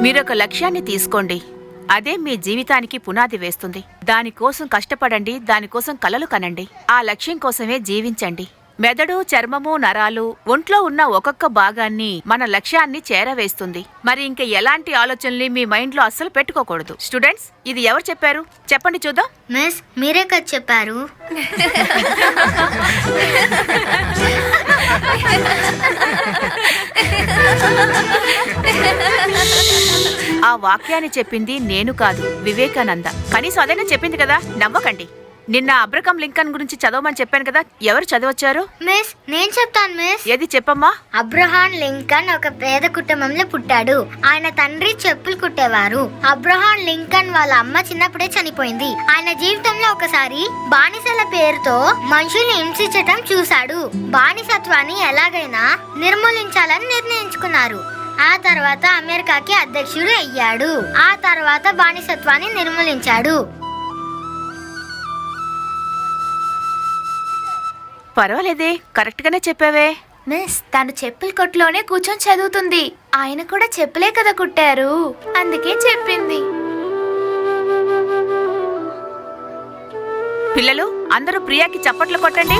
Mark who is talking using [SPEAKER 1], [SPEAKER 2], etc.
[SPEAKER 1] మీరొక లక్ష్యాన్ని తీసుకోండి. అదే మీ జీవితానికి పునాది వేస్తుంది. దానికోసం కష్టపడండి, దానికోసం కలలు కనండి. ఆ లక్ష్యం కోసమే జీవించండి. మెదడు, చర్మము, నరాలు, ఒంట్లో ఉన్న ఒక్కొక్క భాగాన్ని మన లక్ష్యాన్ని చేరవేస్తుంది. మరి ఇంక ఎలాంటి ఆలోచనల్ని మీ మైండ్లో అస్సలు పెట్టుకోకూడదు. స్టూడెంట్స్, ఇది ఎవరు చెప్పారు? చెప్పండి చూద్దాం.
[SPEAKER 2] మిస్, మీరే కదా చెప్పారు.
[SPEAKER 1] ఆ వాక్యాన్ని చెప్పింది నేను కాదు, వివేకానంద. కనీసం అదైనా చెప్పింది కదా, నవ్వకండి. నిన్న అబ్రహం లింకన్ గురించి చదవమని చెప్పాను కదా, ఎవరు చదవచ్చారు?
[SPEAKER 2] మిస్, నేను చెప్తాను మిస్.
[SPEAKER 1] ఏది చెప్పమ్మా.
[SPEAKER 2] అబ్రహాం లింకన్ ఒక పేద కుటుంబంలో పుట్టాడు. ఆయన తండ్రి చెప్పులు కుట్టేవారు. అబ్రహాం లింకన్ వాళ్ళ అమ్మ చిన్నప్పుడే చనిపోయింది. ఆయన జీవితంలో ఒకసారి బానిసల పేరుతో మనుషుల్ని హింసించటం చూశాడు. బానిసత్వాన్ని ఎలాగైనా నిర్మూలించాలని నిర్ణయించుకున్నారు. ఆ తర్వాత అమెరికాకి అధ్యక్షుడు అయ్యాడు. ఆ తర్వాత బానిసత్వాన్ని నిర్మూలించాడు.
[SPEAKER 1] పర్వాలేదే, కరెక్ట్ గానే చెప్పావే.
[SPEAKER 3] మిస్, తను చెప్పుల కొట్టులోనే కూర్చొని చదువుతుంది. ఆయన కూడా చెప్పులే కదా కుట్టారు, అందుకే చెప్పింది.
[SPEAKER 1] పిల్లలు అందరూ ప్రియాకి చప్పట్లు కొట్టండి.